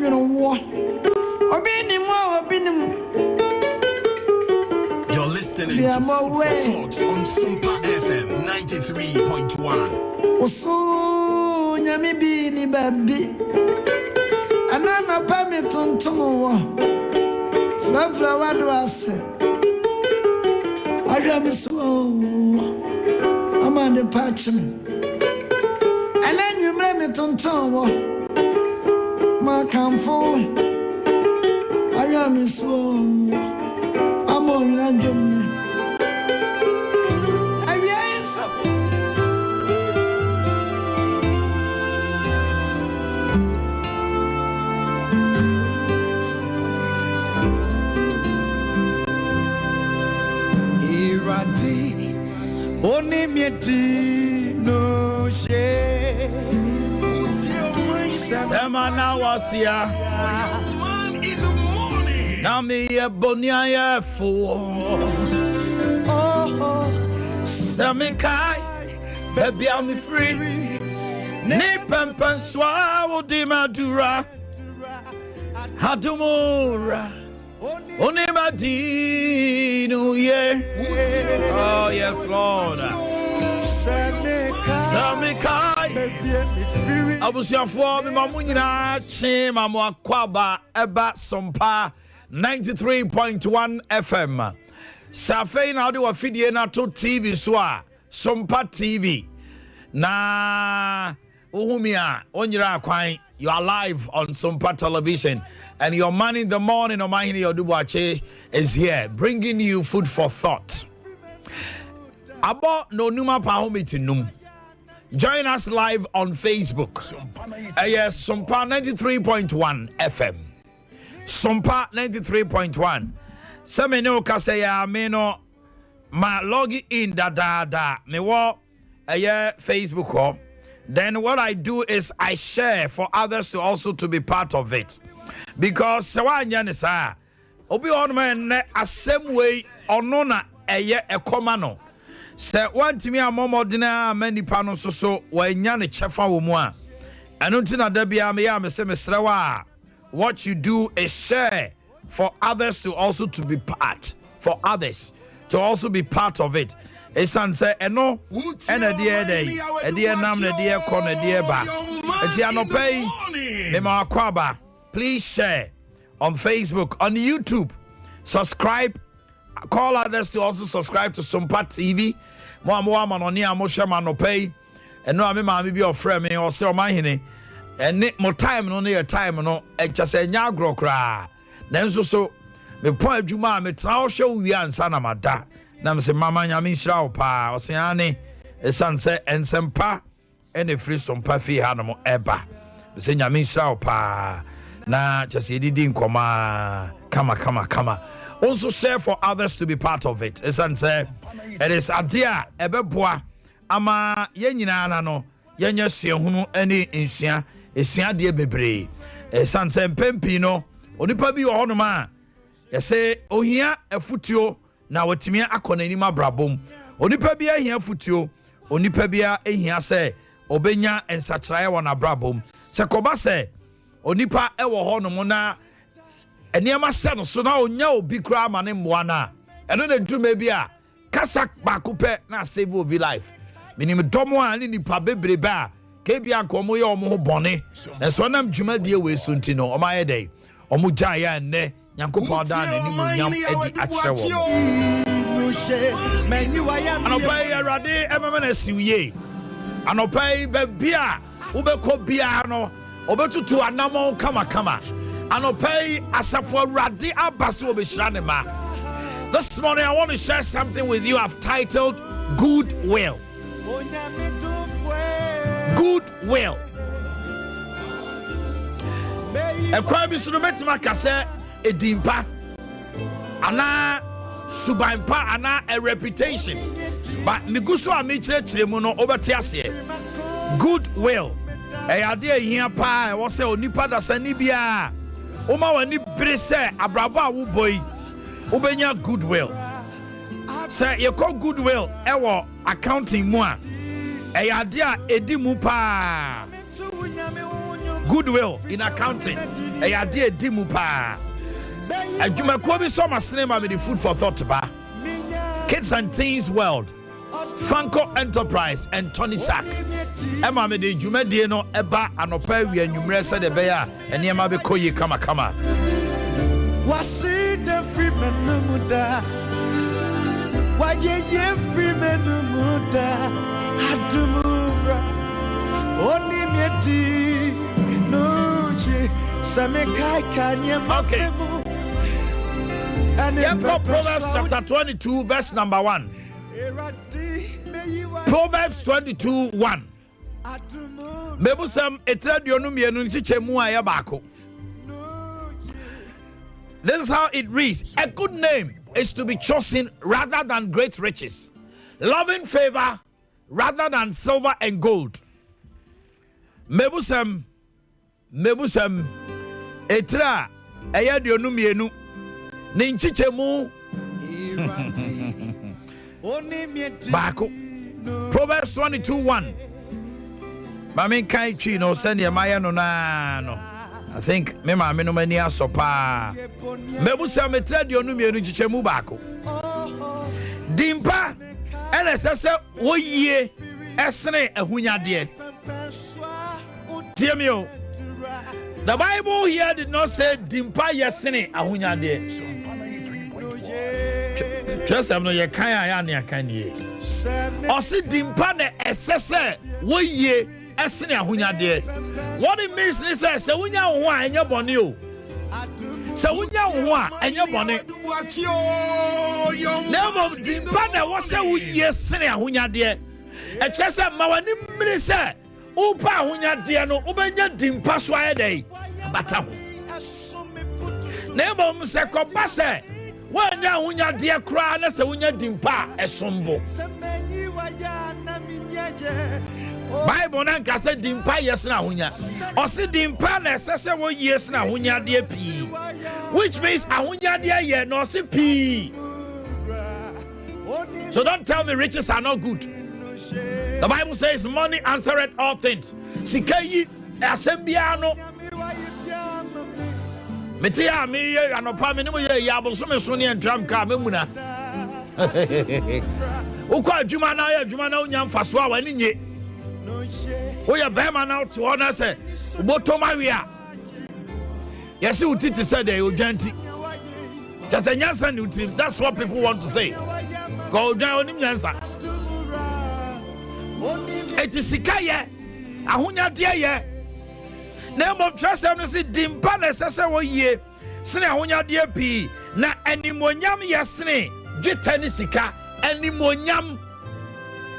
You're listening to Food for Thought on Sompa FM 93.1. Oso nyami bi ni baby. Anana pa me tonton wo. Fla wado ase. Aja mi so. Amande patchim. Ala nyumre me tonton wo. Ma kamfo. Aja mi so. Amo ina jom. Oni mieti no she Semana wasia na me bonia ya fo Semikai baby I'm free ni pampan swa odi madura hadumura Oni madinu ye oh yes Lord Samikai Abusiafo me mamu nyina che mamu akwaba eba Sompa 93.1 FM Safei na odi wa fidie na to TV so a Sompa TV na uhumia onyira akwan. You are live on Sompa television and your man in the morning Omanhene Yaw is here bringing you food for thought. Abo no numa pa homitinum. Join us live on Facebook. Yes, Sompa 93.1 FM. Sompa 93.1. Some no kasaya me no ma log in da me wo Facebook ho. Then what I do is I share for others to also to be part of it. Because sawanya ni sa obi on man asem way onona eye ekomano. Se wantimi amomodina mani pano so wanya ne chefa wo mu a. Eno ntina da bia me ya me se mesrewa. What you do is share for others to also to be part. For others to also be part of it. Esan say eno ena die dey e die nam na die ko na die ba enti anopay me ma akwaba. Please share on Facebook, on YouTube, subscribe, call others to also subscribe to Sompa TV. Mo manoni amo share manopay eno ame ma me bi ofre me o se Omanhene ene mo time no na time no e chase nya agrokra nanso so me po adwuma me tra o hwe wi ansa na mada na me se mama nyame nhira wo pa o se ane esan se ensempa ene free Sompa fi ha no mo eba me se nyame nhira wo pa na chase didi nkoma kama also share for others to be part of it. Esan se it is adia ebeboa ama yenyina na no yenya suahunu ene nsua esua de bebre esan se mpempi no onipa bi wo hono ma yese ohia afutuo na watimia akona anim abrabom onipa bi ahia afutuo onipa bi ahia se obenya ensakrae wona abrabom se koba se onipa ewo hono mo na eniema se no so na onya obi kra ma ne mmoa na eno na ntuma bi a kasa bakupe na save ovi life minim domo a ni nipa bebrebe a ke bia nkomo ye omo ho bone na so nam dwuma die we so nti no omaye dey omo gya ya nne nyankopon da na ni munyam edi akere wo anopai arade emema na siwie anopai be bia ubeko bia no obetutu anamo kama anopai asafo arade abase obehira ne ma. This morning I want to share something with you I've titled Goodwill. Goodwill. Ekwa bi sunu metima kase edimpa ana subanpa ana a reputation but miguso a me kire mu no obete ase goodwill eyade ehia pa e wo se onipa da sani bia o ma wani bere se abrabo a wo boy ubenya goodwill. Say you call goodwill ewo accounting mu a eyade a edi mu pa goodwill in accounting. A idea dimupa. A Jumakobi Soma Cinema with the food for thought ba. Kids and Teens World, Funko Enterprise, and Tony Sack. Emma me de Jumedie no eba anopa wi anwumre se de beya eniema be koyi kama kama. Wasi the free menumuda. Waye ye free menumuda. Adumura. Oni mieti no je samekai kanye mafemu. Proverbs chapter 22 verse number 1. Proverbs 22:1. Mebusam etraduonu mienu nchichemu aya bako. This is how it reads. A good name is to be chosen rather than great riches. Loving favor rather than silver and gold. Mebusam etra ayaduonu mienu Ninchichemu Bako. Proverbs 22:1. Mami kai chi no send your maya no na no. I think me ma me no mani asopa. Mebusa metra de onu mienu chichemu bako. Dimpa ele sese woyie esene ahunyade. Tiemio. The Bible here did not say dimpa yesene ahunyade. Just am no ye kan ya ne kan ye. O si dimpa na esese woyie esene ahunyade. What it means is say se wonya ho a enye bone o. Se wonya ho a enye bone. Never dimpa na wo se woyie esene ahunyade. E chese ma wani mmiri se upa ahunyade no ubenya dimpa so ayedai bata ho. Never se ko base wanya ahunyade kra na se wonya dimpa esombo. Bible nanka se dimpa yesna ahunya. O se dimpa na sese wo yesna ahunyade pi. Which means ahunyade ye no se pi. So don't tell me riches are not good. The Bible says money answereth all things. Sikayi asembia no. Metia me anopa me no ye ya boso so ne entram ka memuna. Uko adwuma na ya adwuma na unya mfaso a wani nye. Oya bema na to ona se ubotoma wi a. Yes utiti said dey ojanti. Just a nyansa ni uti. That's what people want to say. Go down onim nyansa. Eti sika ye ahunyade ye na mo trust am no se dimpa na sese wo yie sene ahunyade pi na animonyam ye sene dwetani sika animonyam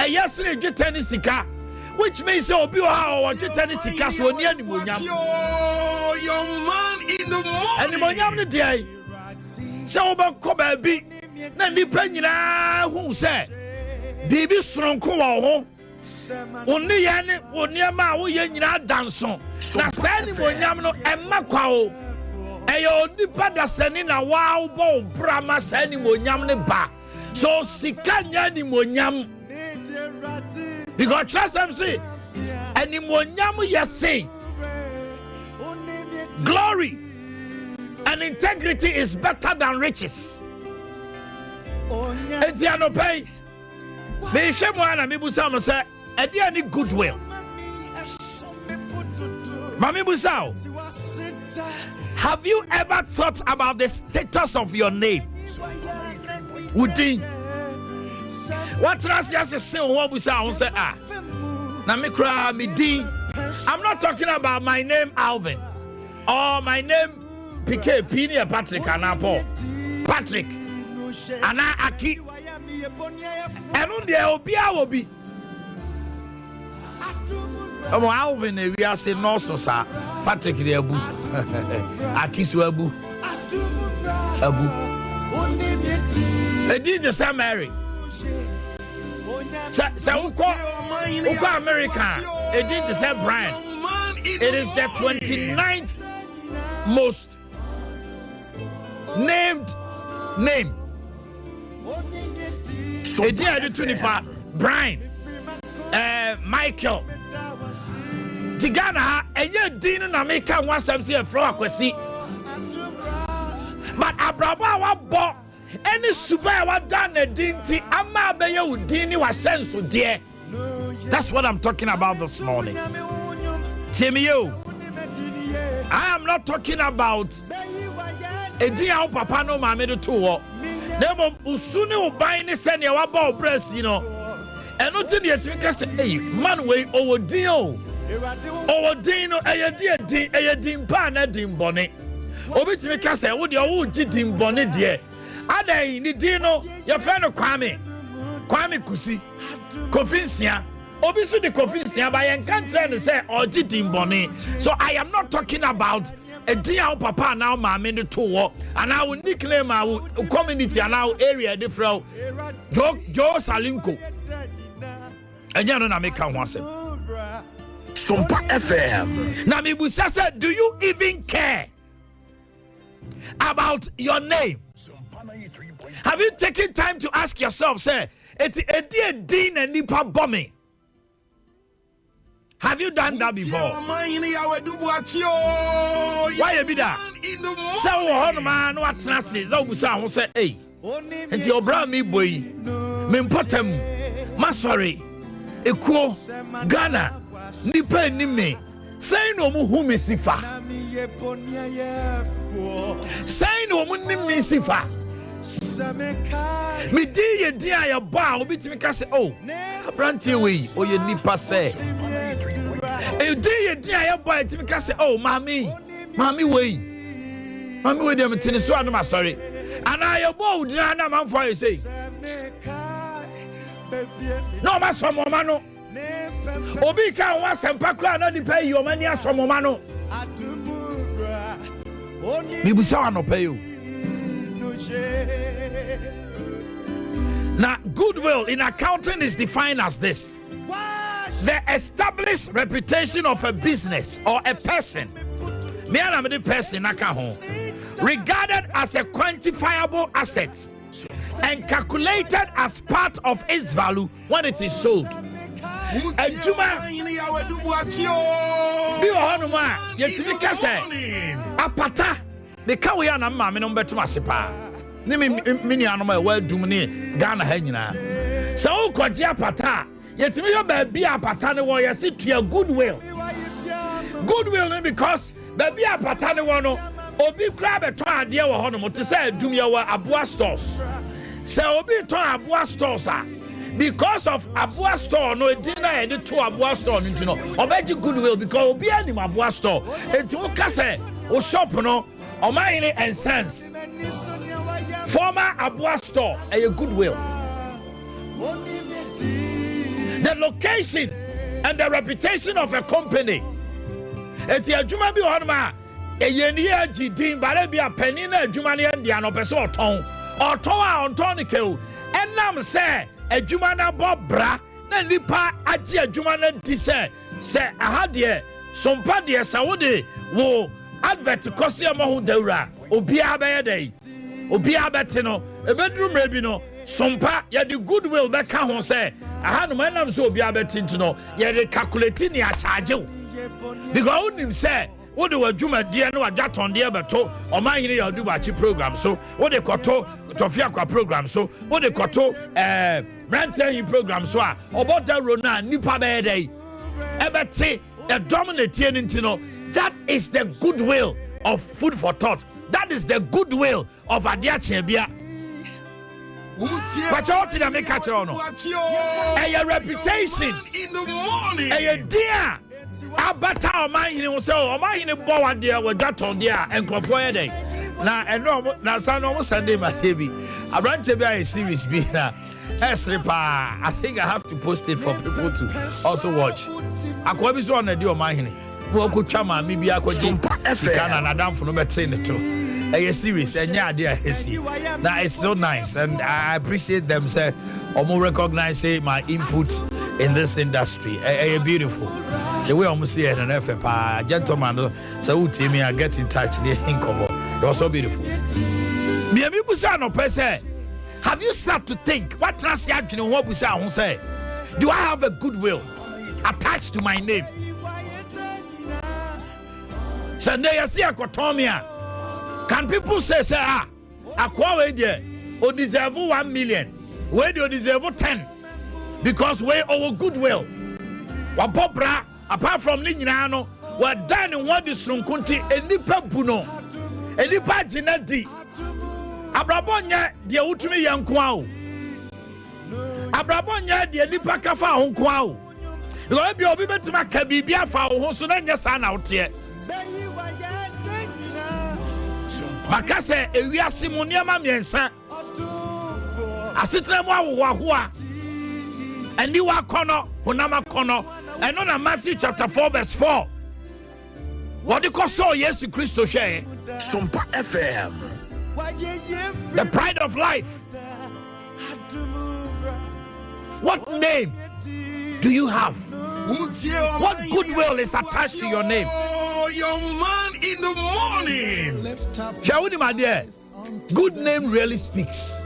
yesene dwetani sika, which means obi o dwetani sika so ni animonyam your man in the morning animonyam ne dey se oba ko ba bi na nipa nyina hu se bibi soronko wo ho Oni yani oniema wo ye nyina danso na sani monyam no emma kwa o eyo onipa da sani na wa bo brama sani monyam ne ba so sika nya ni monyam because trust them say ani monyam yesi glory and integrity is better than riches. Etiano pay me shemo ana me busa mo say edi ani goodwill. Mami busao, have you ever thought about the status of your name? Udin. What trust just say who busao say na me kra me din. I'm not talking about my name Alvin or my name PK Pini Patrick Anapo Patrick Ana Aki. Enu de obia will be Alvin we are saying no so sir Patrick de abu Akisu abu Edi just Mary so uko America Edi just Brian. It is the 29th most named name. Edi adi tunipa Brian Michael Tigana enye din na make kan wasam se afro akwasi but abraba wa bo any suba wa dan na din ti ama be ye udin ni wa senso de. That's what I'm talking about this morning. Timio, I am not talking about a dear papa no mammy to war. Never usuni ubai ni send your about breast, you know. And not in the etiquette say, hey, man, way over deal. Over dino, a din pan, a dim bonnet. Over to me, say, would your old dim bonnet, dear. Are they in the dino, your friend of Kwame Kusi, Kofinsia. Obviously, the Kofinsia by and say, or dim bonnet. So I am not talking about a dear papa now, mammy, the tour, and I will nickname our community and our area, the Frau Joe Salinko. And you know, make one say, Sompa FM. Now, me Busasa, do you even care about your name? Have you taken time to ask yourself, say, it's a dear Dean and Nipa bombing? Have you done that before? Omanhene Yaw, why you be that? So, man, what's nasty? So, Busa say, hey, and your brother me boy, me important, Masori, Eko, Ghana, Nipa Nime, say no more who me sifa. Say no more Nime sifa. Me dear, dear, bow, bit me cast, oh, a brandy way, or your Nipa say. A dear, dear, boy, to me cast, oh, mammy way. Mammy way, them tennis, so I'm sorry. And I abode, and I'm on fire, say. No, my son, Momano. Obi can was and Pakra, not pay your money as from Momano. Maybe so no pay you. Now, goodwill in accounting is defined as this: the established reputation of a business or a person, regarded as a quantifiable asset and calculated as part of its value when it is sold. Apata, the Kawian and Mammy number to Masipa. Mini animal well dooming Ghana Henina. So, Koja Pata, yet me your baby Apatana warrior sit to your goodwill. Goodwill because baby Apatana wano, Obi grab a toy dear Honomo to say, do me our Abua stores. So, Obi to Abua stores. Because of Abua store, no dinner and the two Abua store, you know, Obeji goodwill because Obi and Abua store. And to Kase, or shop, no, Omanhene and Sons. Former Abua store, a goodwill. The location and the reputation of a company. Eti adwuma bi honma eyeni agidin bare bia penina adwuma ne ndia no pese oton a onton ne kew enam se adwuma na bobra na nipa agi adwuma na di se aha de sompa de sawode wo advert kosia mo ho dawura obi abeye dey obi abete no ebedru mrebi no sompa ya the goodwill be ka ho se aha no manam so obi abete ntino ya de calculate ni a charge wo because unim say what do adwuma de no adwaton de beto Omanhene Yaw Dubachi program so what they koto Tofia kwa program so what they koto Rantan program so about that rona nipa be dey ebete a dominate ntino. That is the goodwill of food for thought. That is the goodwill of Adiache Bia. But what did I make catch on? A reputation in the morning. A dear Abata Omanhene so Omanhene bowa dear with that on dear and Crawford day. Now and no son almost Sunday my baby. I ran to be a series be now. I think I have to post it for people to also watch. I could be so on the deal Omanhene. Woko chama mi bia kwaji sikana na damfo no bete ne to a series enya ade a hesi na it's so nice and I appreciate them say omo recognize my input in this industry beautiful the way omo see it and FP gentleman so uti me get in touch the inkomo it was so beautiful me busa no pese. Have you start to think what transaction what busa ho say do I have a goodwill attached to my name? Sunday you see Akotomia. Can people say Akwa we there o deserve 1 million. We do deserve 10 because we our goodwill. Wapopra apart from ni nyina no we done in what is runkunti enipa buno enipa jinadi abrabonya de utumi yankwa o abrabonya de enipa kafa ho kwa o because bi obi betima ka bibia fa ho so na nya sa na wote makase ewiase mu niam miensa asetre mu awo a eni wa kono honama kono eno na Matthew chapter 4 verse 4 what the cause so yes Christo share Sompa FM. the pride of life. What name do you have? What goodwill is attached to your name? Oh, your man in the morning. Shawuni, my dear, good name really speaks.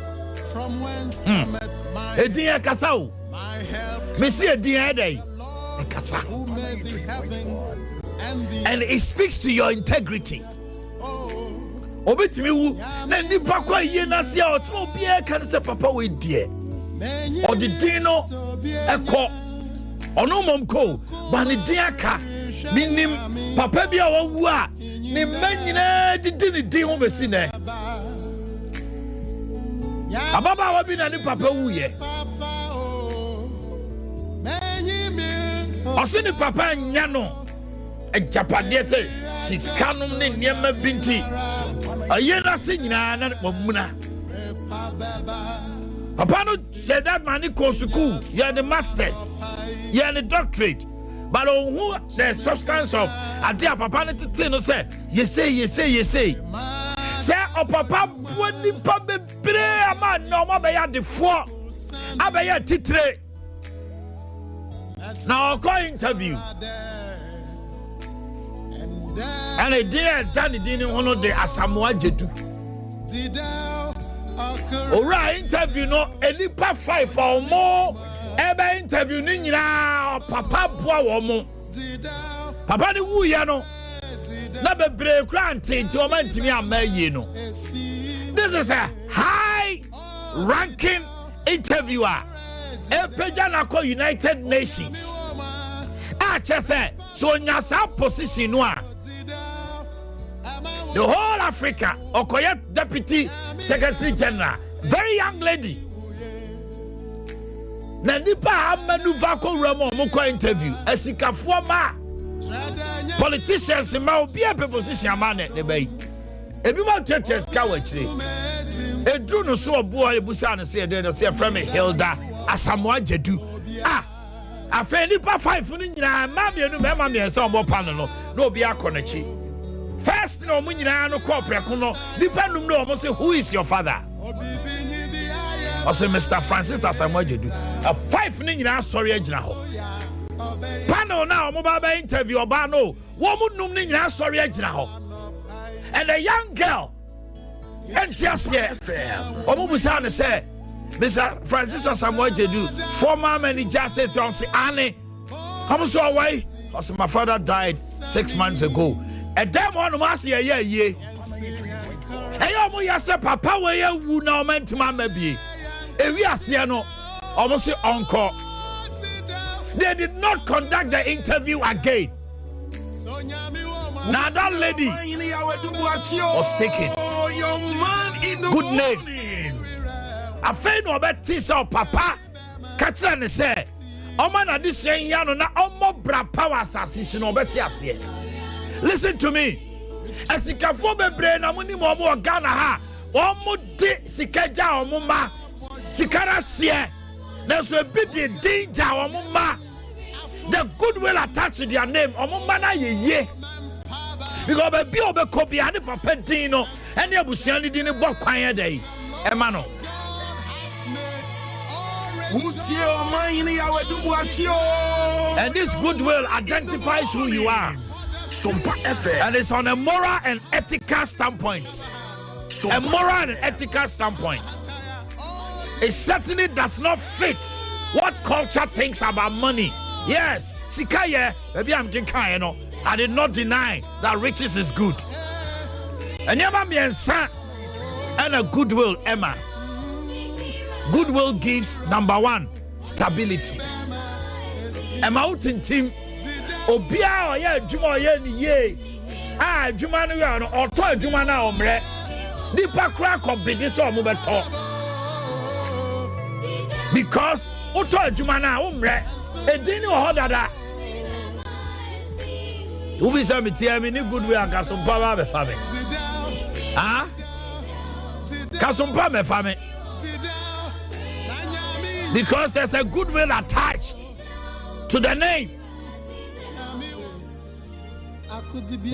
Ediya kasau. Missy ediya day. Kasa. And it speaks to your integrity. Obetimi wu na nipa kwa ye na sia otmo bia kan se papa we die. Odidino eko ono momko ba ne din aka minim papa bia wawu a ne manyina didi ne din ho besi ne ababa wa bi na ne papa wu ye osini papa nya no ejapade se sikanum ne niema binti ayena se nyina na mamuna papa no said that man go school you are the masters you are the doctorate but who the substance of adia papa no tete no say you say say o papa boni pa bebre ama no mo be ya defo abeya titre now go interview and I didn't honor the Asamoah Jedu. Alright, interview no Elipa 5 or more. Ebe interview ni na papa boa wo mo. Papa ni wu ya no. Na bebre kra nti o man timi amaye no. This is a high ranking interviewer. Epeja na ko United Nations. Chese so nyasa position no a the whole Africa Okoye Deputy Secretary General, very young lady. Na nipa maneuver ko ramo mo ko interview esikafo ma politicians ma obi a position ma ne bay ebi ma churches ka wachire edru no so obo a ebusa ne se de se from Hilda Asamoah Jedu afa nipa 5 no nyina ma bienu me ma me se obo pa no no obi akonachi first no mu nyina no corporate no nipa num no omo say who is your father also Mr. Francis Asamoah Jedu a 5 no nyina sorry agina ho panel na omo ba interview oba no wo mu num no nyina sorry agina ho and a young girl and she say omo busa ne say Mr. Francis Asamoah Jedu, former manager, said on say Annie, I'm so away. Also, my father died 6 months ago. A damn one must say, yeah. Hey, I'm papa, where you now meant to my baby. If we are seeing no, almost say encore. They did not conduct the interview again. Now that lady was taken. Good name. I feel no better so papa catch and say Oman addition yano na omo bra power assassin no better here. Listen to me. Esikafo bebre na muni mo Ghana ha omo de sikaja omo ma sikara sie na so ebi de danger omo ma the goodwill attached to their name omo ma na ye because be obekobi ane papa din no ene abusuan ni din bo kwan dey e ma no. And this goodwill identifies who you are. Sompa FM. And it's on a moral and ethical standpoint. A moral and ethical standpoint. It certainly does not fit what culture thinks about money. Yes, Sikaye, maybe I'm getting no. I did not deny that riches is good. And yama miensa and a goodwill, Emma. Goodwill gives number one, stability. Emma outin team. Obia oye adwuma oye ni ye. Adwuma no ya no oto adwuma na omre. Nipa kra kobidi so omo beto. Because oto adwuma na omre. Edini o dada. Ubi sa mitia mi ni goodwill aka Sompa ba be fa me. Ah? Ka Sompa me fa me. Because there's a goodwill attached to the name.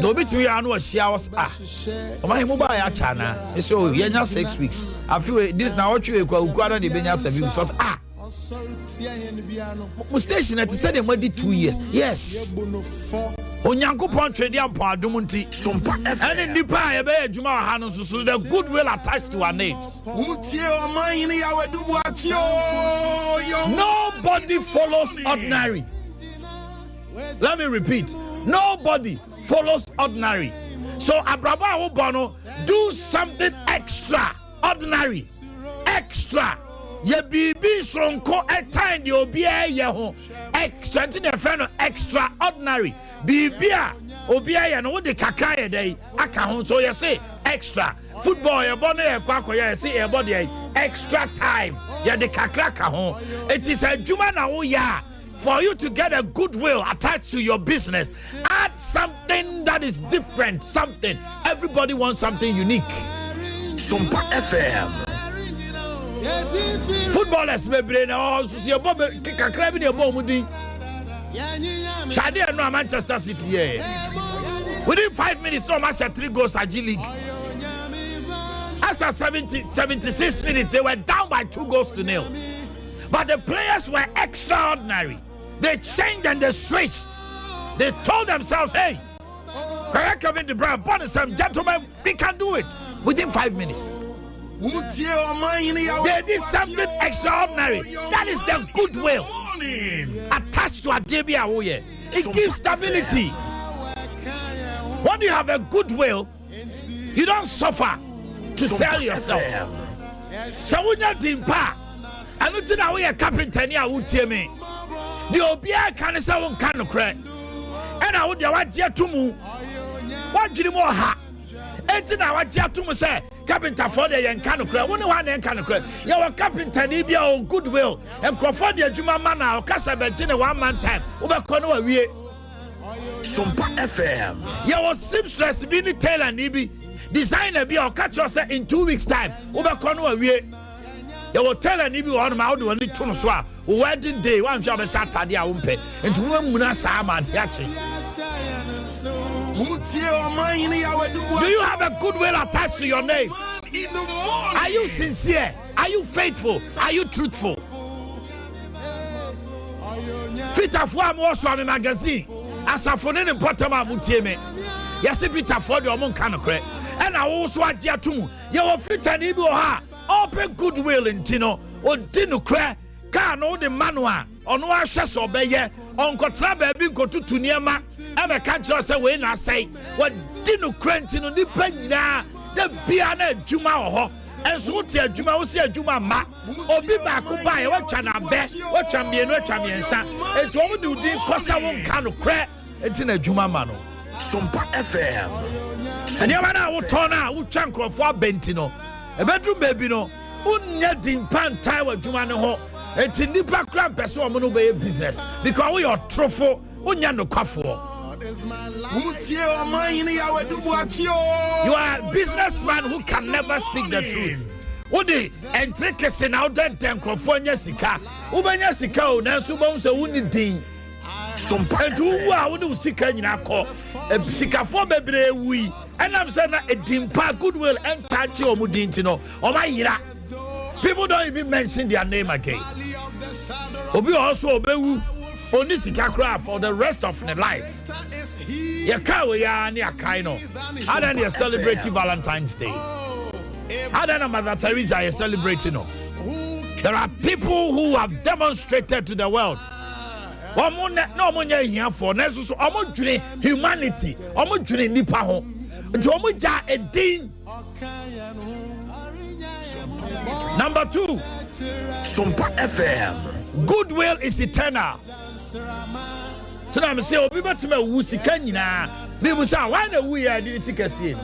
No be to you anu ahia was Omanhene mobile ya chana. So yenya 6 weeks. I feel this now what you ekwa na de benya 7 weeks. So station at said them 2 years. Yes. Onyankopon trade am po adom nti Sompa FM. And nipa e be adwuma ha no so the goodwill attached to our names. Omanhene Yaw Boakye. Nobody follows ordinary. Let me repeat. Nobody follows ordinary. So Abraba Obono, do something extraordinary. Extra. Ye bibi sonko etime de obia ye ho. Extra extraordinary. Bibia obia ye no wo de kakra ye dey aka ho so ye say extra. Football ye bono ye kwakọ ye say ye body extra time. Ye de kakra ka ho. It is a juma na wo ya. For you to get a goodwill attached to your business, add something that is different, something. Everybody wants something unique. Sompa FM. Footballers may bring also Bob Kakrabi near Bomudi. Shadi and Manchester City. Within 5 minutes, so much 3 goals at G League. After 76 minutes, they were down by 2-0. But the players were extraordinary. They changed and they switched. They told themselves, hey, Kevin De Bruyne, some gentlemen, we can do it within 5 minutes. They did something extraordinary. That is the goodwill attached to a Adebia Oye. It gives stability. When you have a goodwill, you don't suffer to sell yourself. So when you're dimpa, I don't know we are carpenter near me. The Obia can say one can crack. And I would want you to move. What do you more ha? And now what you to say, carpenter for the young can crack. One can crack. You are carpenter, Nibia or goodwill, and Crawfordia Juma Mana or Casabajina 1 man time. Over Cono, we Sompa FM. You was seamstress, Bini Taylor, Nibi. Designer be or catch us in 2 weeks' time. Over Cono, we. You will tell an Ibu on my own little soir, wedding day, one job is Saturday, I won't pay. And to Muna Sama, actually. Do you have a goodwill attached to your name? Are you sincere? Are you faithful? Are you truthful? Fita for more Swami magazine. As a phone in Potama Mutieme. Yes, if it afford your own kind of credit. And I also at Yatumu. You will fit an Ibu ha. Open goodwill in Tino, or Tino Cra, can all the manua, on one chess or baye, on Cotraba, go to Tuniama, and a catch us away, and I say, what Tino Crentino, the Penina, the Piana Juma, and so tell Juma will say Juma Ma, or be back by what can I bet, what champion, son, and to all do the Cosa won't kind of crack, it's in a Juma Mano. Sompa FM. And your man will turn out, will chunk for Bentino. A bedroom baby no, unya dimpan tie wa juma no ho. Enti nipa kra person o no be business because we are truthful, unya no kwafo. You are a businessman who can never speak the truth. Udi entrekese na odan tenkrofo nya sika. Ubanya sika o na so bon se woni din. And who are who sika nyina ko. Sika fo bebre wi. And I'm saying a dimpa goodwill and touch your mudintino or my yira. People don't even mention their name again. Obi also obey only Sikakra for the rest of the life. Yakawa ya ni akaino. How then you celebrating Valentine's Day? How then Mother Teresa is celebrating? There are people who have demonstrated to the world. Omo na omo nya hia for na so omo dwene humanity, omo dwene nipa ho. Nti omo ja edin. Number 2, Sompa FM. goodwill is eternal. So now I say obi betuma wu sika nyina. Bibu say why na wu ya di sika sie no.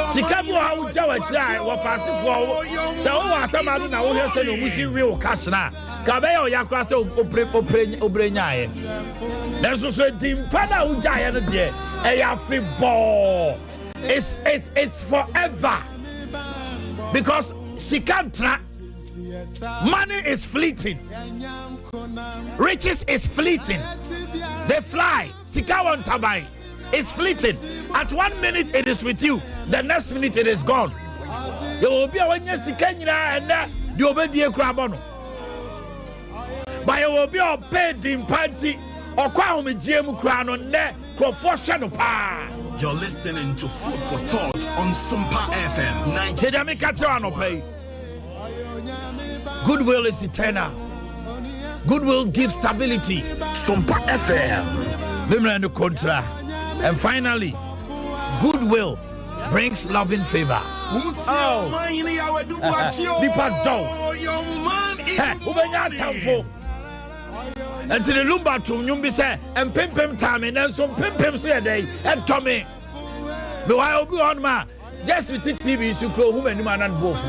Sika bi ha uja wa kira wa fasefo se wo asama do na wo hwe se no musi real cash na ka be ya yakra se obrenya ye na so dim pada uja ye no de e ya fi bo it's forever because sika tra money is fleeting, riches is fleeting, they fly. Sika won tabai. It's fleeting. At 1 minute it is with you, the next minute it is gone. You will be when you see Kenya and you will be a crabono. But you will be a paid in party or crown with GM crown on there, professional pa. You're listening to Food for Thought on Sompa FM 90. Goodwill is eternal. Goodwill gives stability. Sompa FM. Bimra and contra. And finally, goodwill brings loving favor. Oh, Nipa dog. Ubenya tamfo. And to the lumba to nyumbi say and pim time and some pim so day and Tommy. But I will be on ma just with the TV so grow whom and man and both.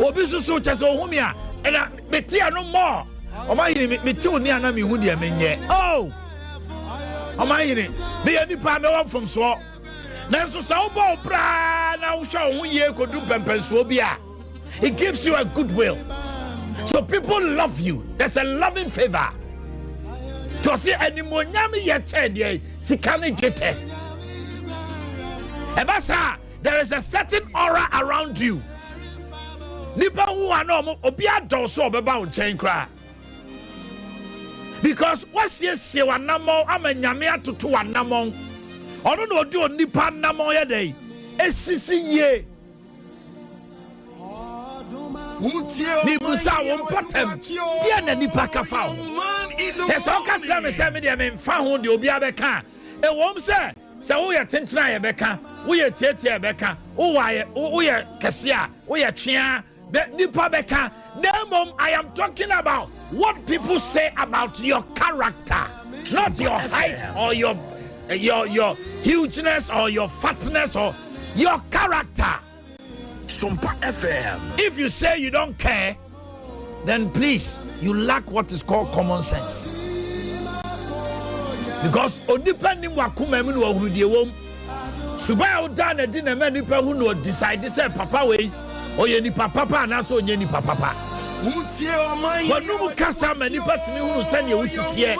Obi so just ohumia and metia no more. Omanhene metia oni ana me hu de menye. Oh. Omanhene be any pa me one from so. Na so sa obo bra na wo hwa ho ye kodu pempenso bi a. It gives you a goodwill. So people love you. There's a loving favor. To see any monyam ye chede sikane jete. Ebasa, there is a certain aura around you. Nipa hu ano obi adon so obeba wo chen kra. Because what's yes wanamo amanyame atoto wanamo. Ono no odi onipa namo ye dey. Esisi ye. Ni busa won potem. Dia na nipa ka fa ho. Yes o ka tell me say me dey me fa ho de obi abeka. E wom say wo ye tentena ye beka, wo ye tietie beka, wo ye kese a, wo ye twea. Nipa beka. Nemom, I am talking about what people say about your character, not your height or your hugeness or your fatness or your character. Sompa FM. If you say you don't care, then please, you lack what is called common sense. Because onipa wakuma emu no ohuru die wom. Suba o da na di na ma nipa hu no decide say papa we oye nipa papa na so onye nipa papa. Wanu kasa ma nipa timi hu no sane wusitie.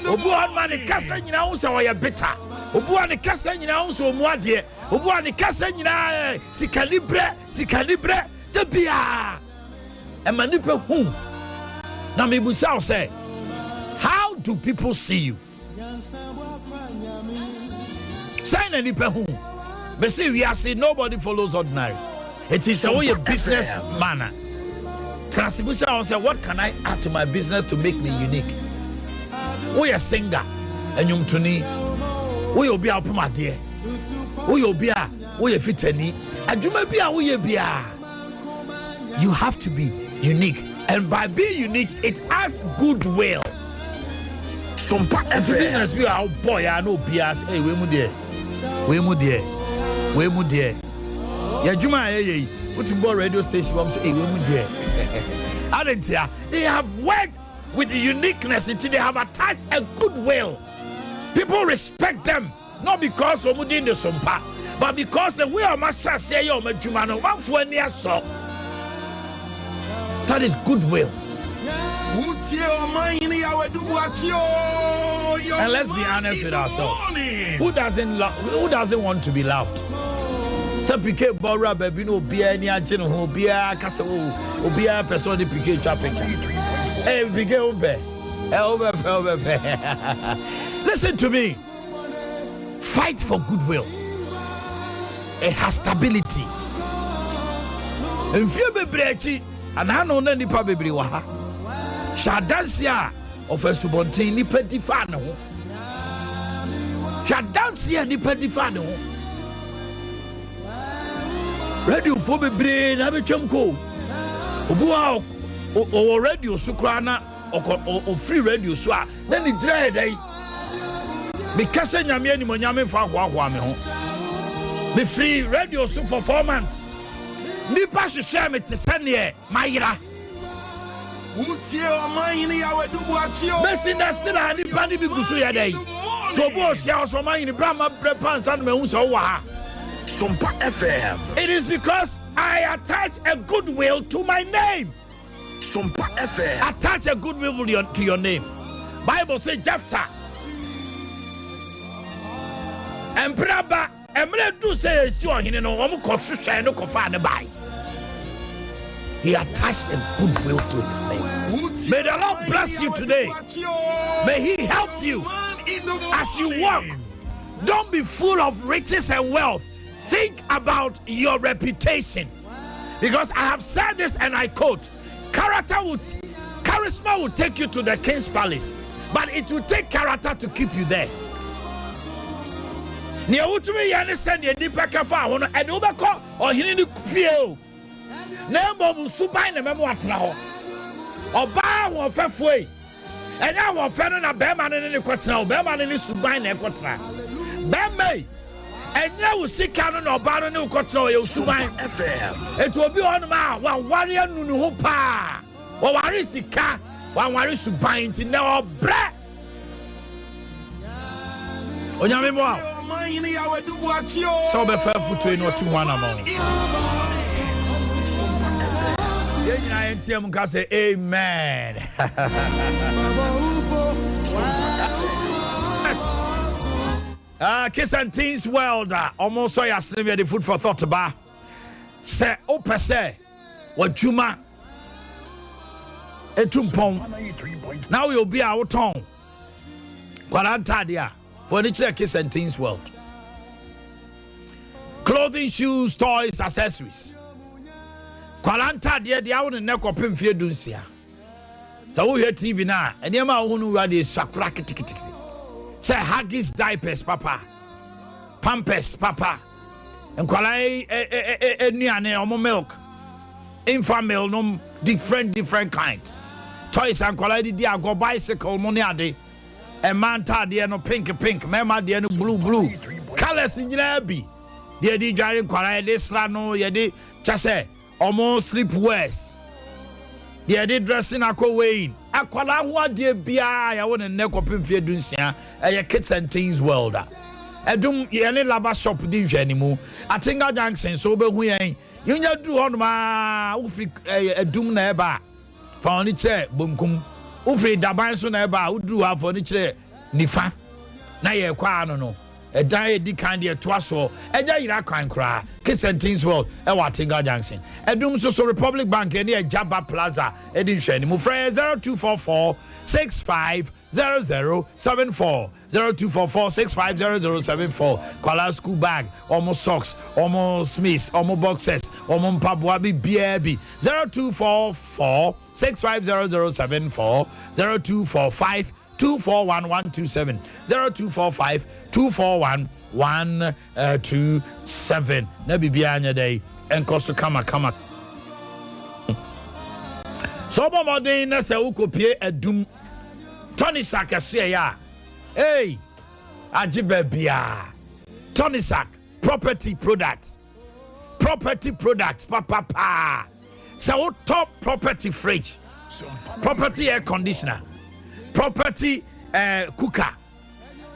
Obu on ma ne kasa nyina hu se oye bitter. Obu an kasa nyina hu se omu ade. Obu an kasa nyina sikalibre de bia. E ma nipa hu. Na me busa say, how do people see you? Sign any pehu. But see, we are saying nobody follows ordinary. It is a business manner. Transmission say, what can I add to my business to make me unique? We are singer, and you tuni. We will be our puma dear. We will be we fiteni. And you may be a we be. You have to be unique, and by being unique, it adds goodwill. Sompa business we are boy. I know bias. Hey, we mu there. Ya juma hey. Put in radio station. Hey, we mu there. They have worked with uniqueness until they have attached a goodwill. People respect them not because we in the Sompa, but because we are massa say yo juma no one for any so. That is goodwill. And let's be honest with ourselves. Who doesn't want to be loved? Some people borrow baby no beer any agent who beer kasa o beer person the picture picture. Hey, listen to me. Fight for goodwill. It has stability. If you be breaky, and I know nipa bebre wa ha shadansia of a subontin nipa difa ne ho shadansia nipa difa ne ho radio fo bebre na betwam ko obuwa o radio so kra na o free radio so a na ni dre dai because nyame ani mo nyame fa hoahoa me ho me free radio so for 4 months nipa hwehwe me te sane mayira Utie Omanhene Yaw do Boakye. Besi na still nipa ni bi gusu ya dai to bo sia so Omanhene brama prepansa no mehu so wa ha Sompa FM. It is because I attach a goodwill to my name. Sompa FM. Attach a goodwill to your name. Bible says Jephthah and braba emre do say si ohene no omo kofhwehwe no kofa ne bai. He attached a goodwill to his name. May the Lord bless you today. May he help you as you walk. Don't be full of riches and wealth. Think about your reputation. Because I have said this and I quote, charisma will take you to the king's palace, but it will take character to keep you there. Nia utumi yani send ye nipa kafa hono e de obekọ ohini ni fie o. Na mbom suban na memo atena ho. Oba wo fefo e. Enya wo fe no na be ma ne ne kotena o. Be ma ne ni suban na ekotena. Be mai enya wo sika no na oba no ne kotena o ye suban FM. Etu obi hono ma wan ware anu ne ho pa. Wo ware sika, wan ware suban ti na obre. Onyame mo a Omanhene Yaw do Boakye. so be faithful to no 2-1 amount. I say amen. Kiss and Teens World. Almost so you see the food for thought about. Say open say what Juma etumpon. Now you'll be our tongue. Quarantadia for the Kiss and Teens World. Clothing, shoes, toys, accessories. Kwalanta de awon ne kopem fie dunsia. So wo hear TV na, enema wo nu radio sakura kitikiti. Say Huggies diapers papa. Pampers papa. Enkwalai enuane omo milk. Infamil no different kinds. Toys and kwalai di ago bicycle money ade. E manta de no pink, mema de no blue. Colors nyina bi. De di dware kwalai de sra no ye de chase almost sleepwears. They did dressing a co-weighing. A quala who dear bia, I want a neck of Pimfia Dunsia, a Kids and Teens World. I do any lava shop dinge anymore. I think I junction sober who ain't. You do on my a doom neba. Furniture, bunkum. Ufri dabanso neba, who drew our furniture, nifa. Na ye kwa no. A diet di kind of twasso, a jaira can cry, Kiss and Teens World, a Watinga Junction. A doom so Republic Bank near Jabba Plaza, edition. Mufre 0244 650074 0244 650074. Kola school bag, almost socks, almost Smiths, almost boxes, almost Pabuabi BAB 0244 650074 0245 241-127 0245 241-127. Na bibia anya day enko so kama so bo modern na se ukopie adum Tony Sack ase ya hey ajiba bia Tony Sack property products papa so top property fridge, property air conditioner, property cooker,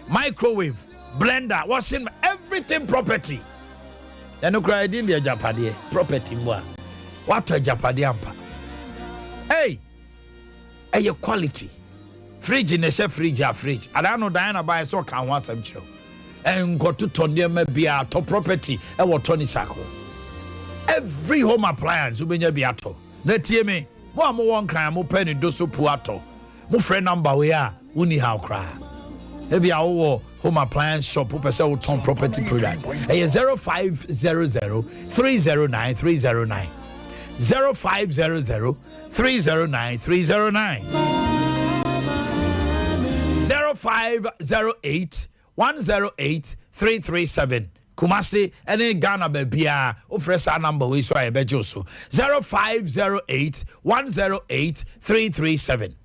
microwave, blender, washing, everything property. Then you cry in the Japadi property more. What a Japadi ampa. Hey, your quality. Fridge in a fridge. I don't know Diana buy so can want some chill. And go to Tony be a top property and what Tony Sacco. Every home appliance will be a to. Let me one crime open in doso puato. My friend number we are uni how cry. Maybe our home appliance shop who sell ton property products. 0500 309 309 0500 309 309 0508 108 337 Kumasi any Ghana bebia ofresa number we so abejo so 0508 108 337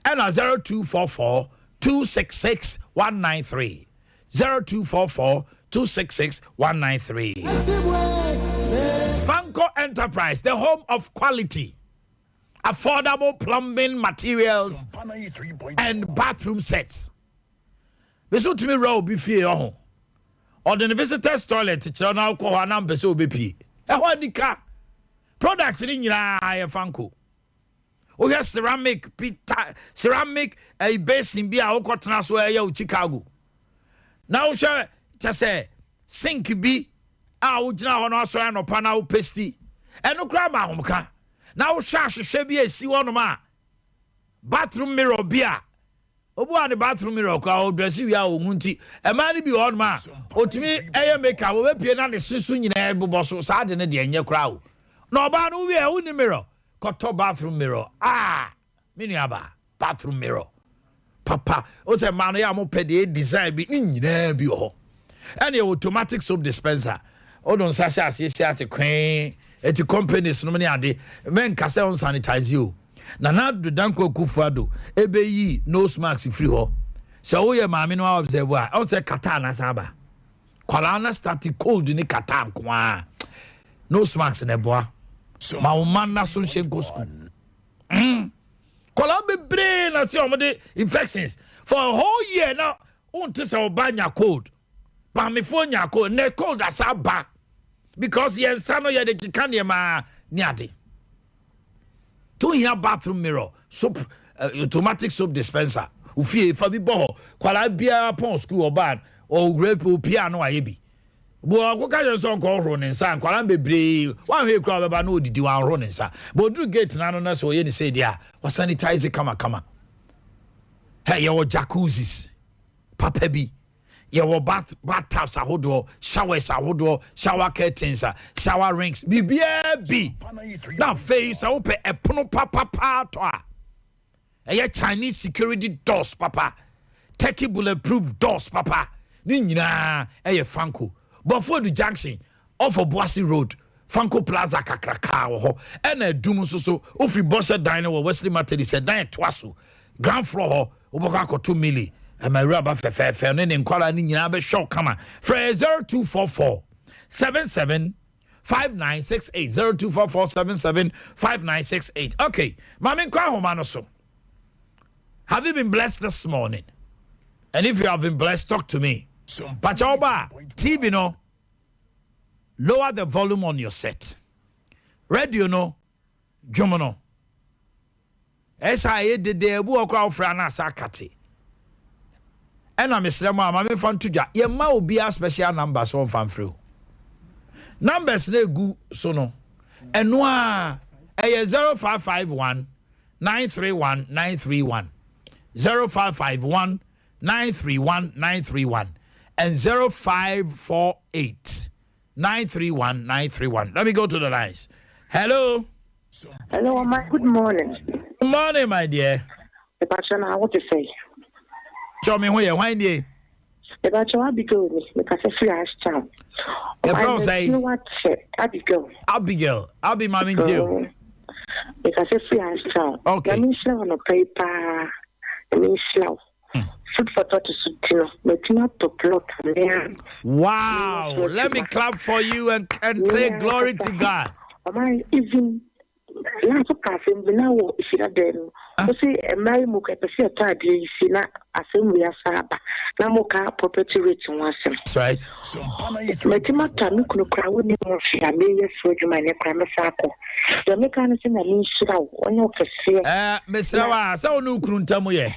and 0244 266 193 0244 266 193 Fanco Enterprise, the home of quality affordable plumbing materials and bathroom sets. Beso to me row be fear or the visitors toilet to now call her number so be products in Fanco. Oh yes, ceramic a basin be our cotton where you Chicago. Now shall just say sink be out now on us no panel pesty and no grandma homka. Now shash should be a see one ma bathroom mirror beer. Obu and the bathroom mirror crowd dress you are munti. A man be on ma. O to me, I make our way piano the susun in a bosso sad in the crowd. No ban we are only mirror. Got bathroom mirror. Ah, miniaba bathroom mirror. Papa, what's a man ya mo pedi design be in be ho. Any automatic soap dispenser. Oh, don't Sasha see at the queen. At the companies, no many are the men case on sanitize you. Nana do danko kufado. Ebe yi nose mask free ho. So we mammy no observe why. I say katana saba. Kwalana started cold in the katan kwa. Nose mask in a bois. Ma woman na so she go school. Kwala be brain na see omode infections for a whole year now. Unti say obanya cold. Ba me phone ya cold. Ne cold asaba. Because yen sano ye de kikanye ma niade. To here bathroom mirror, soap, automatic soap dispenser. Ufie fa bi bo kwala bia pon school or bad or grape or piano ayebi. Bo akoka je so nko horo ne nsa kwala bebre wan hwe kra beba na odidi wan horo ne nsa. Bo do gate na no na so ye ni say dia wa sanitize kama. Hey your jacuzzis. Papa bi your bathtubs ahodo, showers ahodo, shower curtains, shower rings. Be. Now face open a pono papa toa. A Chinese security doors, papa. Turkey bulletproof doors, papa. Nina a Fanco. But for the junction off of Boakye Road, Fanco Plaza Kakraka and a Dumusoso, Ofri Bosha Diner or Wesley Materi said Dine Twasu. Ground floor, Obokako 2 million. And my rubber fair name call ni nyina be show kama for 0244 77 5968 0244 77 5968. Okay, mami kwa homa so. Have you been blessed this morning? And if you have been blessed, talk to me. Pachoba TV no. Lower the volume on your set. Radio no. Jomono. Esa ye de ebu okra ofra na sakati. And I'm Mr. Mamma fan to ja. Ye ma will be a special number so fan through. Numbers ne gu so no. And noa 0551 931 931 0551 931 931 and 0548 931 931. Let me go to the lines. Hello. Hello, good morning. Good morning, my dear. The person I want to say. Show me where you wind ye. The person Abigail, because I free as town. Your friend say what Abigail. I'll be mommy too. Because I free as town. Okay. I mean slow on a paper. I mean slow. Food for thought to suit but not to plot there. Wow. Let me clap for you and say glory to God. Am I even last passing the now if you are there? You see, a marry muka pesi atade you see na assembly asaba. Na muka property rate once. That's right. Metima tanu kuno kra woni mo hia me yeso djuma ne kra me sako. The mechanism na min shira onyo kese. Mesrawa, sa onu kru ntamu ye.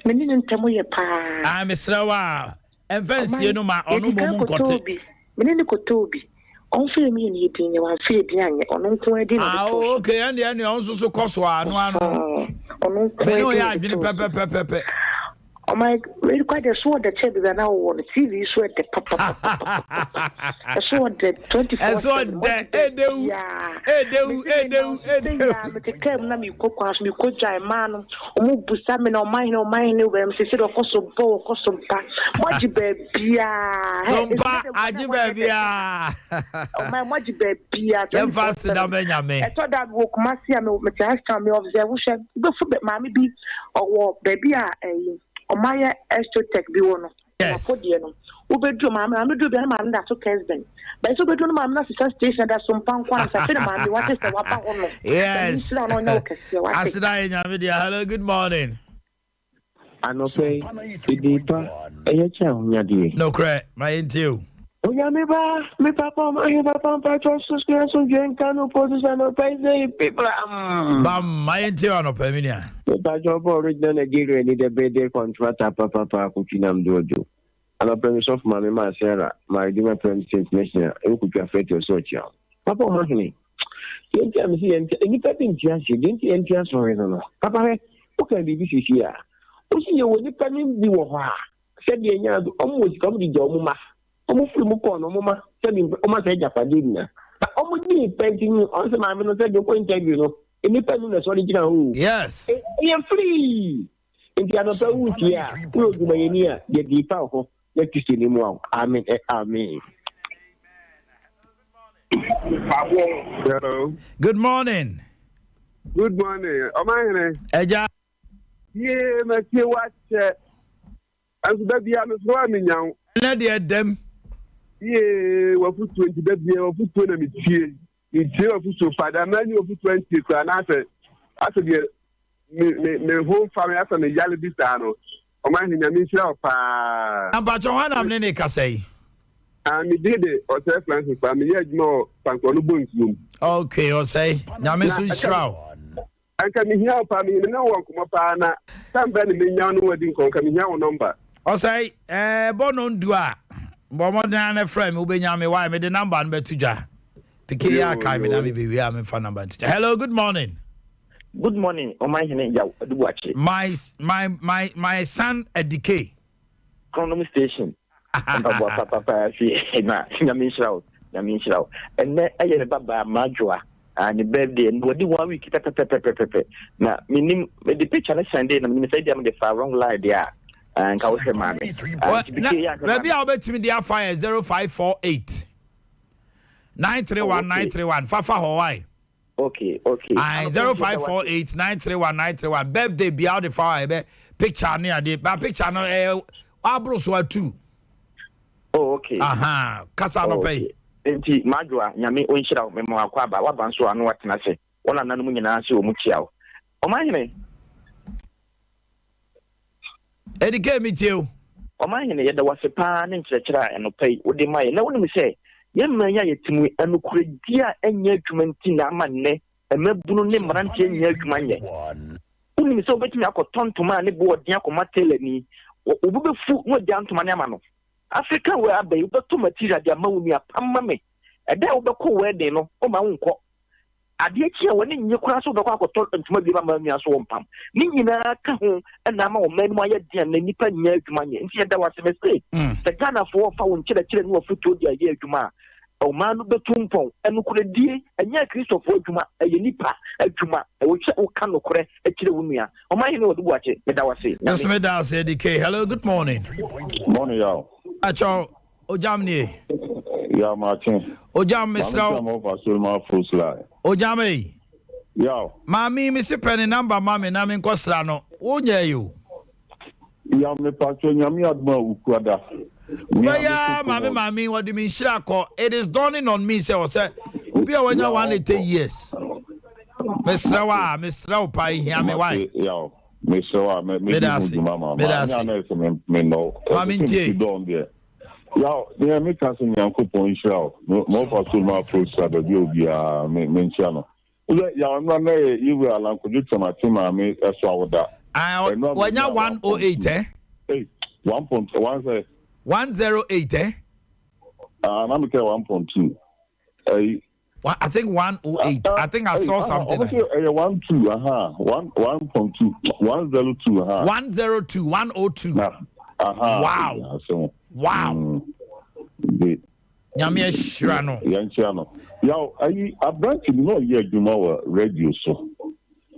Meni ntamu ye pa. Mesrawa, enfansie no ma onu mo nkote. Meni ni kotobi. On fe mi ni yedin wa fe di anye onu nko edi na. Okay, and on so koso anu. Me no ya adwene pepe. Oh my, really quite a sword the chair that now on the TV sweat the papa. A sword the 24. A sword the edu. Yeah. Edu. But the came na me cook as me cook a man. Omu busame no mine where me say of course some po, course some pa. What you baby? Sompa, aji baby. Oh my, what you baby? You fast na me. I thought that woke Marcia me last time me observe. Go for mammy be or baby or my tech be one. Yes. Ubedroom, I'm not doing man that took husband. But so bedroom, I'm not station that some punk ones. I said, man, what is the one? Yes. Hello, good morning. I no pay the No credit, my into. Oh, yeah, me papa, my papa, trust us, so you can't position no pay people. Bam, my into on opinion. But job original Nigeria need a better contract, papa, Kuchinam Dojo. And a premise of my Sarah, my dear friend, since National, who could affect your social. Papa, honey, you can see any petting chance, you didn't enter for it. Papa, what can be this here? Who see you when you come in the war? Said the young almost come to Jomma. Almost from Mama, telling almost a Japadina. But almost me painting on some I'm not the point of you. Independent original. Yes. You're free. In the other week, yeah, we'll do my near the deep out. Let you see him well. Amen. Hello. Good morning. Good morning. Omanhene. Eja. Yeah, my dear, what? As baby, I'm swimming now. Na de dem. Yeah, we put 20 baby, we put 20 me. It's here of so father, man, you put 20 and after the whole family after the yellow bisano. Omanhene, I mean, pa. Amba Johanna amne ka say. And he did it, or self Francis, but me yet more Pancolo Bones room. Okay, or say, Namisu Shroud. I can hear me, no one come up, somebody may know wedding come here number. Or say, bonon dua. Bomodana frame, Ubenyame, why made the number and betuja. Pikia Kaminami, we are my phone number. Hello, good morning. Good morning, Omanhene Yaw, Boakye. My son a decay. Chronomy station. Papa, Yamin and then I had a baba Majua and the birthday and what do 1 week. Now, meaning the picture I send in, I mean, say them the far wrong line there and I was a mammy. Maybe I'll bet me the fire 0548 931 931 Fafa Hawaii. Okay. 0548 931 931 birthday be out the fire picture near the picture no Abros 2. Oh, okay. Kasa no pay. Enti Majua, nyame onhyira me mo akwa ba wabanso anu watena se. Wona nanu nyina se o mu kiawo. Omanhene. Edike mi tio. Omanhene yeda wasepa ne nkyerɛkyerɛ enopai wode mai na wonim se yemma ya yetimu enukuredia enya adwumanti na amanne emabunu ne mmarante enya adwuma nye. Wonim se obetumi akotontoma ne bo odi akoma telani. Obubefu no di antoma ne ama no. Africa where I be to material the amount of Pamame. A day of the co wedding, oh my uncle. I did here when you cross over the talk and to maybe Mamma Swampam. Nina Cahu and Nama men my dear Nipa near money, and said there was a mistake. The Ghana for found children who foot to the year Juma. O man of the Tumpon, and could dear, and yet Christopher Juma, a Nipa, a Juma, which can look a children. O my know to watch it, but I was saying. Yes, Madam said, hello, good morning. Morning, y'all. Acho Ojamni. Yeah, Martin. Ojam Misra. Ojame. Yo. Mami, Missy Penny number, Mammy, Namin Costrano. Onya you. Yeah, me patron, Yami Adma Ukwada. Yeah, Mammy, what do you mean, Shrako? It is dawning on me, sir. Ubi, when you want to 10 years. Miss Rawa, Miss Raupai, Yami, why? Yo. Mr. Mama, me no. I'm in tea. Yo, they are making some young couple show. No, for my fruits are the view via Menchano. Yeah, I'm not there. You will allow to do some at Timmy as well with that. When you're 108, eh? 1.1 108, eh? I'm 1.2. I think 108. I think I saw something. 1.2, 1.2, 102, 102, 102. Wow. Wow. Nyame shira no. Yanchiano. Yaw, I branch no ye adwuma radio so.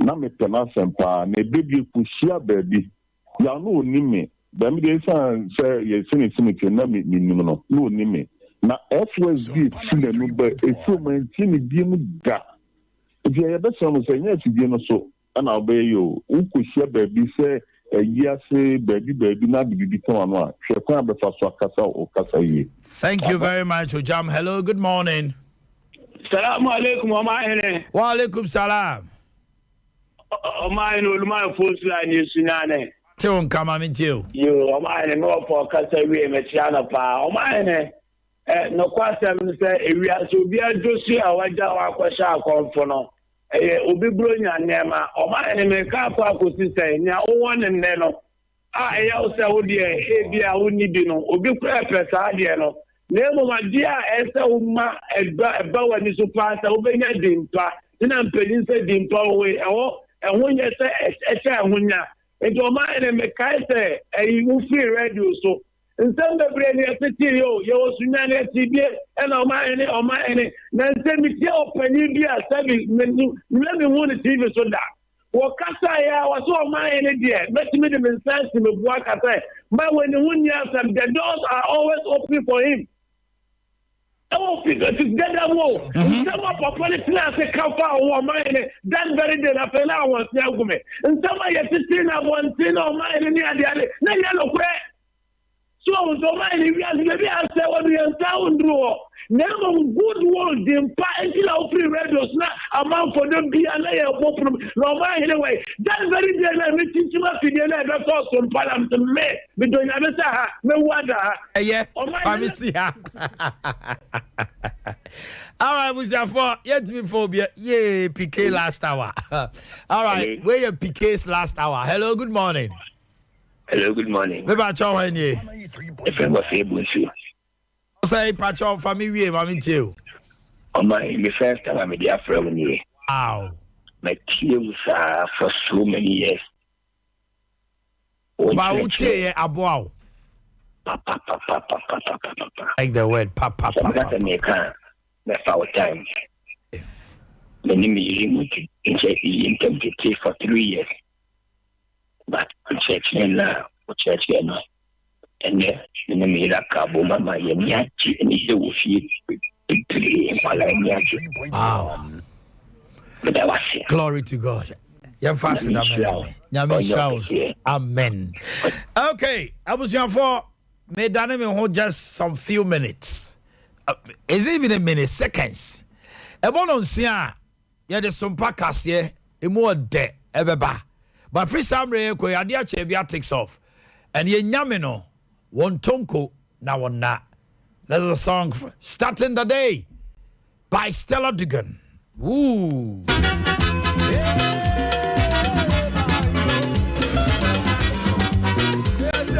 Na me pena sempa na baby kushia baby. Ya no onime. Ba me dey say ye sini na me nim no. No onime. Na FSD sine no ba eso mantini bi mu da. Ebi ya be so mo say nya fidie no so. Na obey yo. Ukushia baby say say baby na bibi ton ano a hwekwan be fa so akasa o kasa yi. Thank you very much, Ojam. Hello, good morning. Salaam alaikum, Omanhene. Wa alaikum salam. Omanhene uluma first line is sinane. Teon kama mintiu. Yo, Omanhene no for kasa wi metiana pa. Omanhene no kwasem say ewia so bia josi a waja wa kwasha akonfo no. Obi bronya nema Omanhene me ka kwa kosi say nya wo ne no. Eya o say wo de bia wo ni bi no. Obi kura pesa de no. Nemo madia esa uma eba wani so pasa obenya dimpa ina mpelin se dimpa we ehunye se echa ehunya ejo Omanhene me kai se wo free radio so nsem bebre ni etiti yo sunya ni etibie na Omanhene na nsem ti opani bi asabi me hu ni TV so da wo kasa ya wo so Omanhene die metimi de mensansi me bua kasa ma when hunya some the doors are always open for him. Oh, because together more. Some of our politicians say come for Omanhene. That very day, I fell out once now. And some of you sitting up one thing Omanhene near the other. No, no, so Omanhene, we are maybe I say what we are sound draw. Never goodwill the until free radios now amount for them be a layer of problem. No, anyway, that very day, I mean, teach you what you did. That's also parliament to me. We don't have no wonder. Yeah, let me see. All right, Mustafa, yet me phobia. Yeah, PK last hour. All right, where your PK's last hour? Hello, good morning. Hello, good morning. Maybe I saw when you. If I was able to. Say, Pacho, family, I'm too. On my first time, I'm a dear friend. Wow. My tears are for so many years. Boakye, Abow. Papa. Like the word, Papa. That's a maker. That's our time. The name is in tempted for 3 years. But church now, church now. And then the name is Kabuma, my Yachi, and he will see wow. Glory to God. You're fasting, amen. Okay, I was here for me done hold just some few minutes. Is it even a minute, seconds? A bon on sia, yeah, the Sompa Cassie, a more de ebeba. But free some re ko ya dia chebia takes off. And ye nyamino, one tonko na one na. There's a song starting the day by Stella Dugan. Ooh.